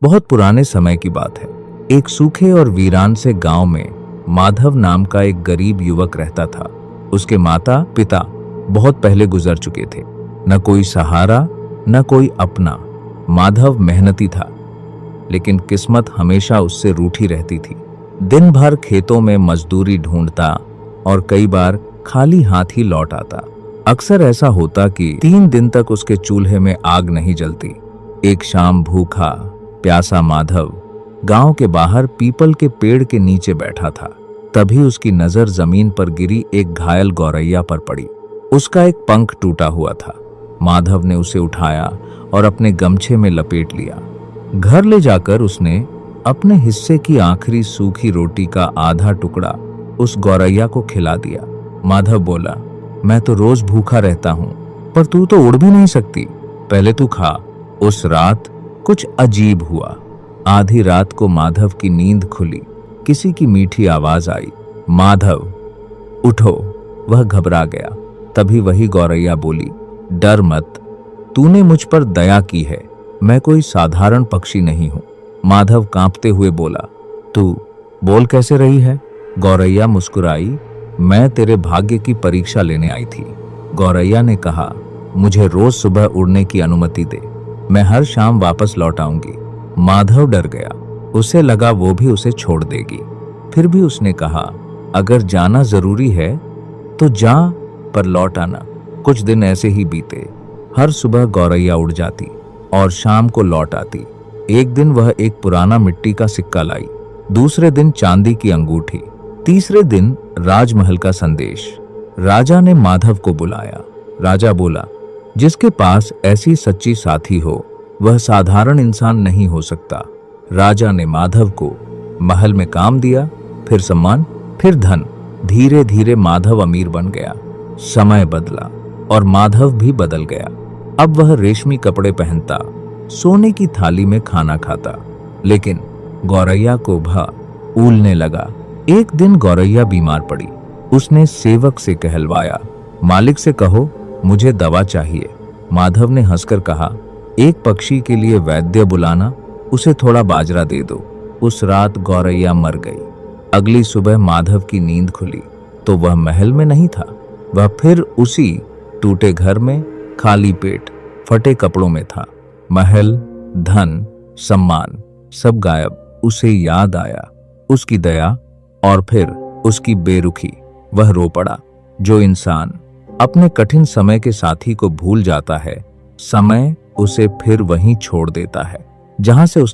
बहुत पुराने समय की बात है। एक सूखे और वीरान से गांव में माधव नाम का एक गरीब युवक रहता था। उसके माता पिता बहुत पहले गुजर चुके थे। न कोई सहारा, न कोई अपना। माधव मेहनती था, लेकिन किस्मत हमेशा उससे रूठी रहती थी। दिन भर खेतों में मजदूरी ढूंढता और कई बार खाली हाथ ही लौट आता। अक्सर ऐसा होता कि 3 दिन तक उसके चूल्हे में आग नहीं जलती। एक शाम भूखा प्यासा माधव गांव के बाहर पीपल के पेड़ के नीचे बैठा था। तभी उसकी नजर जमीन पर गिरी एक घायल गौरैया पर पड़ी। उसका एक पंख टूटा हुआ था। माधव ने उसे उठाया और अपने गमछे में लपेट लिया। घर ले जाकर उसने अपने हिस्से की आखिरी सूखी रोटी का आधा टुकड़ा उस गौरैया को खिला दिया। माधव बोला, मैं तो रोज भूखा रहता हूं, पर तू तो उड़ भी नहीं सकती, पहले तू खा। उस रात कुछ अजीब हुआ। आधी रात को माधव की नींद खुली। किसी की मीठी आवाज आई, माधव उठो। वह घबरा गया। तभी वही गौरैया बोली, डर मत, तूने मुझ पर दया की है, मैं कोई साधारण पक्षी नहीं हूं। माधव कांपते हुए बोला, तू बोल कैसे रही है? गौरैया मुस्कुराई, मैं तेरे भाग्य की परीक्षा लेने आई थी। गौरैया ने कहा, मुझे रोज सुबह उड़ने की अनुमति दे, मैं हर शाम वापस लौट आऊंगी। माधव डर गया। उसे लगा वो भी उसे छोड़ देगी। फिर भी उसने कहा, अगर जाना जरूरी है तो जा, पर लौट आना। कुछ दिन ऐसे ही बीते। हर सुबह गौरैया उड़ जाती और शाम को लौट आती। एक दिन वह एक पुराना मिट्टी का सिक्का लाई, दूसरे दिन चांदी की अंगूठी, तीसरे दिन राजमहल का संदेश। राजा ने माधव को बुलाया। राजा बोला, जिसके पास ऐसी सच्ची साथी हो वह साधारण इंसान नहीं हो सकता। राजा ने माधव को महल में काम दिया, फिर सम्मान, फिर धन। धीरे धीरे माधव अमीर बन गया। समय बदला और माधव भी बदल गया। अब वह रेशमी कपड़े पहनता, सोने की थाली में खाना खाता, लेकिन गौरैया को भूलने लगा। एक दिन गौरैया बीमार पड़ी। उसने सेवक से कहलवाया, मालिक से कहो मुझे दवा चाहिए। माधव ने हंसकर कहा, एक पक्षी के लिए वैद्य बुलाना, उसे थोड़ा बाजरा दे दो। उस रात गौरैया मर गई। अगली सुबह माधव की नींद खुली तो वह महल में नहीं था। वह फिर उसी टूटे घर में खाली पेट फटे कपड़ों में था। महल, धन, सम्मान सब गायब। उसे याद आया उसकी दया और फिर उसकी बेरुखी। वह रो पड़ा। जो इंसान अपने कठिन समय के साथी को भूल जाता है, समय उसे फिर वहीं छोड़ देता है जहां से उस